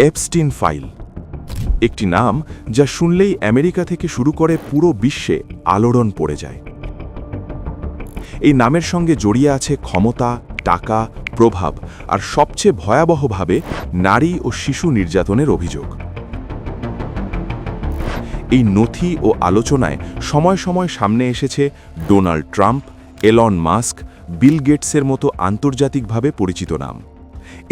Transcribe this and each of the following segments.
Epstein file, একটি নাম যা শুনলেই আমেরিকা থেকে শুরু করে পুরো বিশ্বে আলোড়ন পড়ে যায়। এই নামের সঙ্গে জড়িয়ে আছে ক্ষমতা, টাকা, প্রভাব আর সবচেয়ে ভয়াবহভাবে নারী ও শিশু নির্যাতনের অভিযোগ। এই নথি ও আলোচনায় সময় সময় সামনে এসেছে ডোনাল্ড ট্রাম্প, এলন মাস্ক, বিল গেটসের মতো আন্তর্জাতিকভাবে পরিচিত নাম।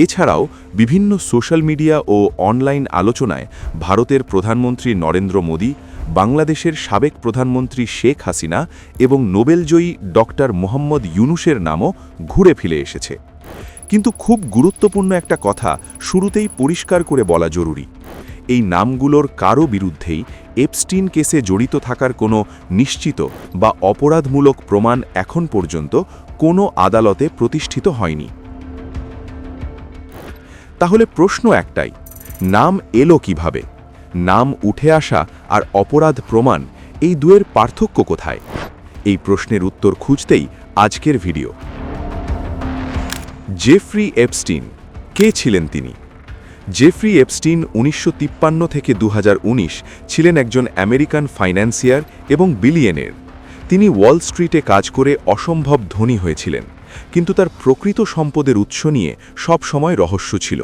এছাড়াও বিভিন্ন সোশ্যাল মিডিয়া ও অনলাইন আলোচনায় ভারতের প্রধানমন্ত্রী নরেন্দ্র মোদী, বাংলাদেশের সাবেক প্রধানমন্ত্রী শেখ হাসিনা এবং নোবেলজয়ী ডক্টর মোহাম্মদ ইউনুসের নামও ঘুরে ফিরে এসেছে। কিন্তু খুব গুরুত্বপূর্ণ একটা কথা শুরুতেই পরিষ্কার করে বলা জরুরি। এই নামগুলোর কারও বিরুদ্ধেই এপস্টিন কেসে জড়িত থাকার কোনো নিশ্চিত বা অপরাধমূলক প্রমাণ এখন পর্যন্ত কোনো আদালতে প্রতিষ্ঠিত হয়নি। তাহলে প্রশ্ন একটাই, নাম এলো কিভাবে? নাম উঠে আসা আর অপরাধ প্রমাণ, এই দুয়ের পার্থক্য কোথায়? এই প্রশ্নের উত্তর খুঁজতেই আজকের ভিডিও। জেফ্রি এপস্টিন, কে ছিলেন তিনি? জেফ্রি এপস্টিন 1953 থেকে 2019 ছিলেন একজন আমেরিকান ফাইন্যান্সিয়ার এবং বিলিয়নের। তিনি ওয়াল স্ট্রিটে কাজ করে অসম্ভব ধনী হয়েছিলেন, কিন্তু তার প্রকৃত সম্পদের উৎস নিয়ে সব সময় রহস্য ছিল।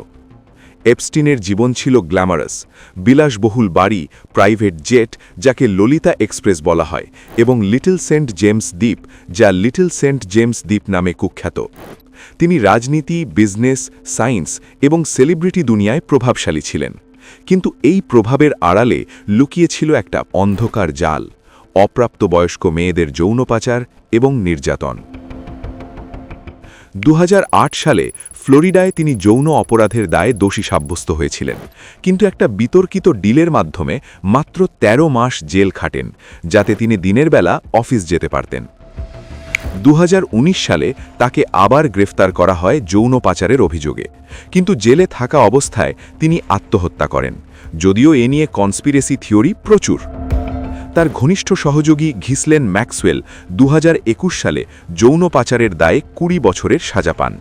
এপস্টিনের জীবন ছিল গ্ল্যামারাস, বিলাসবহুল বাড়ি, প্রাইভেট জেট যাকে ললিতা এক্সপ্রেস বলা হয়, এবং লিটল সেন্ট জেমস দ্বীপ যা লিটল সেন্ট জেমস দ্বীপ নামে কুখ্যাত। তিনি রাজনীতি, বিজনেস, সায়েন্স এবং সেলিব্রিটি দুনিয়ায় প্রভাবশালী ছিলেন, কিন্তু এই প্রভাবের আড়ালে লুকিয়ে ছিল একটা অন্ধকার জাল, অপ্রাপ্তবয়স্ক মেয়েদের যৌন পাচার এবং নির্যাতন। 2008 সালে ফ্লোরিডায় তিনি যৌন অপরাধের দায়ে দোষী সাব্যস্ত হয়েছিলেন, কিন্তু একটা বিতর্কিত ডিলের মাধ্যমে মাত্র 13 মাস জেল খাটেন, যাতে তিনি দিনের বেলা অফিস যেতে পারতেন। 2019 সালে তাকে আবার গ্রেফতার করা হয় যৌন পাচারের অভিযোগে, কিন্তু জেলে থাকা অবস্থায় তিনি আত্মহত্যা করেন, যদিও এ নিয়ে কনস্পিরেসি থিওরি প্রচুর। তার ঘনিষ্ঠ সহযোগী ঘিসলেন ম্যাক্সওয়েল 2021 সালে যৌন পাচারের দায়ে 20 বছরের সাজা পান।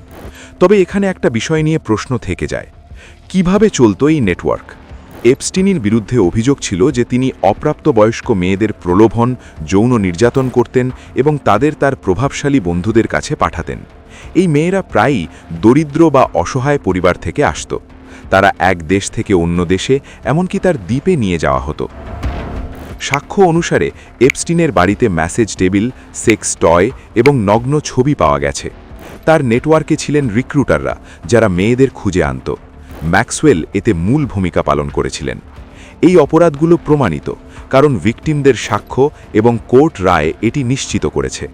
তবে এখানে একটা বিষয় নিয়ে প্রশ্ন থেকে যায়, কিভাবে চলত এই নেটওয়ার্ক? এপস্টিনের বিরুদ্ধে অভিযোগ ছিল যে তিনি অপ্রাপ্তবয়স্ক মেয়েদের প্রলোভন, যৌন নির্যাতন করতেন এবং তাদের তার প্রভাবশালী বন্ধুদের কাছে পাঠাতেন। এই মেয়েরা প্রায়ই দরিদ্র বা অসহায় পরিবার থেকে আসত। তারা এক দেশ থেকে অন্য দেশে, এমনকি তার দ্বীপে নিয়ে যাওয়া হতো। সাক্ষ্য অনুসারে এপস্টিনের বাড়িতে মেসেজ টেবিল, সেক্স টয় এবং নগ্ন ছবি পাওয়া গেছে। তার নেটওয়ার্কে ছিলেন রিক্রুটাররা, যারা মেয়েদের খুঁজে আনত। ম্যাক্সওয়েল এতে মূল ভূমিকা পালন করেছিলেন। এই অপরাধগুলো প্রমাণিত, কারণ ভিকটিমদের সাক্ষ্য এবং কোর্ট রায় এটি নিশ্চিত করেছে।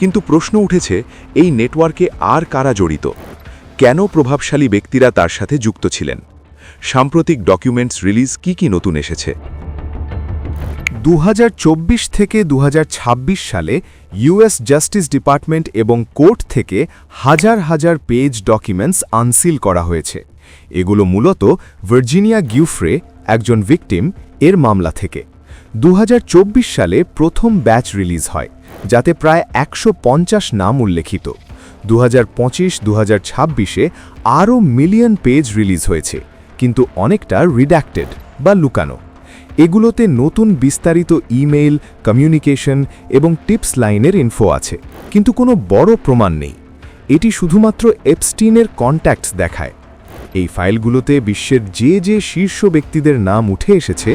কিন্তু প্রশ্ন উঠেছে, এই নেটওয়ার্কে আর কারা জড়িত? কেন প্রভাবশালী ব্যক্তিরা তার সাথে যুক্ত ছিলেন? সাম্প্রতিক ডকুমেন্টস রিলিজ কি নতুন এসেছে? 2024 থেকে 2026 সালে ইউএস জাস্টিস ডিপার্টমেন্ট এবং কোর্ট থেকে হাজার হাজার পেজ ডকুমেন্টস আনসিল করা হয়েছে। এগুলো মূলত ভার্জিনিয়া গিউফ্রে, একজন ভিকটিম, এর মামলা থেকে। 2024 সালে প্রথম ব্যাচ রিলিজ হয়, যাতে প্রায় 150 নাম উল্লেখিত। 2025-2026-এ আরও মিলিয়ন পেজ রিলিজ হয়েছে, কিন্তু অনেকটা রিডাক্টেড বা লুকানো। এগুলোতে নতুন বিস্তারিত ইমেইল, কমিউনিকেশন এবং টিপস লাইনের ইনফো আছে, কিন্তু কোনো বড় প্রমাণ নেই। এটি শুধুমাত্র এপস্টিনের কন্ট্যাক্টস দেখায়। এই ফাইলগুলোতে বিশ্বের যে শীর্ষ ব্যক্তিদের নাম উঠে এসেছে: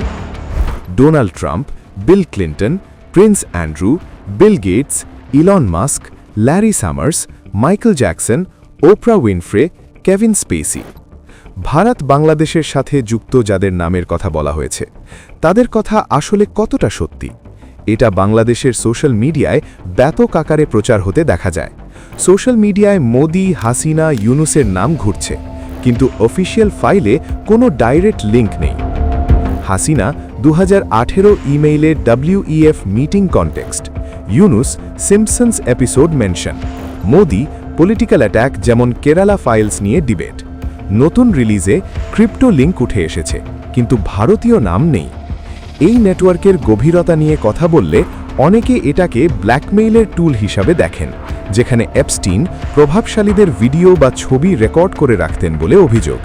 Donald Trump, Bill Clinton, Prince Andrew, Bill Gates, Elon Musk, Larry Summers, Michael Jackson, Oprah Winfrey, Kevin Spacey. Bharat বাংলাদেশের সাথে যুক্ত যাদের নামের কথা বলা হয়েছে, তাদের কথা আসলে কতটা সত্যি? এটা বাংলাদেশের সোশ্যাল মিডিয়ায় ব্যাপক আকারে প্রচার হতে দেখা যায়। সোশ্যাল মিডিয়ায় মোদি, হাসিনা, ইউনুসের নাম ঘুরছে, কিন্তু অফিসিয়াল ফাইলে কোনো ডাইরেক্ট লিঙ্ক নেই। Hasina 2018 ইমেইলের WEF meeting context, Yunus Simpson's episode mention, Modi political attack যেমন কেরালা ফাইলস নিয়ে ডিবেট। নতুন রিলিজে ক্রিপ্টো লিঙ্ক উঠে এসেছে, কিন্তু ভারতীয় নাম নেই। এই নেটওয়ার্কের গভীরতা নিয়ে কথা বললে অনেকে এটাকে ব্ল্যাকমেইলের টুল হিসাবে দেখেন, যেখানে এপস্টিন প্রভাবশালীদের ভিডিও বা ছবি রেকর্ড করে রাখতেন বলে অভিযোগ।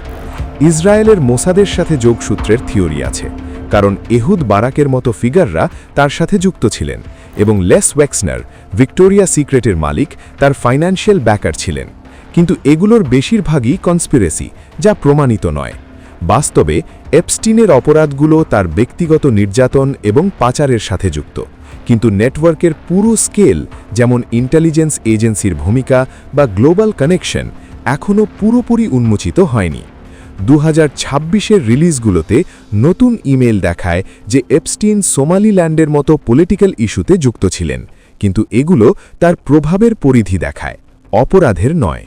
ইসরায়েলের মোসাদের সাথে যোগসূত্রের থিওরি আছে, কারণ এহুদ বারাকের মতো ফিগাররা তার সাথে যুক্ত ছিলেন এবং লেস ওয়েক্সনার, ভিক্টোরিয়া সিক্রেটের মালিক, তার ফাইন্যান্সিয়াল ব্যাকার ছিলেন। কিন্তু এগুলোর বেশিরভাগই কনস্পিরেসি, যা প্রমাণিত নয়। বাস্তবে এপস্টিনের অপরাধগুলো তার ব্যক্তিগত নির্যাতন এবং পাচারের সাথে যুক্ত, কিন্তু নেটওয়ার্কের পুরো স্কেল, যেমন ইন্টেলিজেন্স এজেন্সির ভূমিকা বা গ্লোবাল কানেকশন, এখনও পুরোপুরি উন্মোচিত হয়নি। 2026-এর রিলিজগুলোতে নতুন ইমেল দেখায় যে এপস্টিন সোমালিল্যান্ডের মতো পলিটিক্যাল ইস্যুতে যুক্ত ছিলেন, কিন্তু এগুলো তার প্রভাবের পরিধি দেখায়, অপরাধের নয়।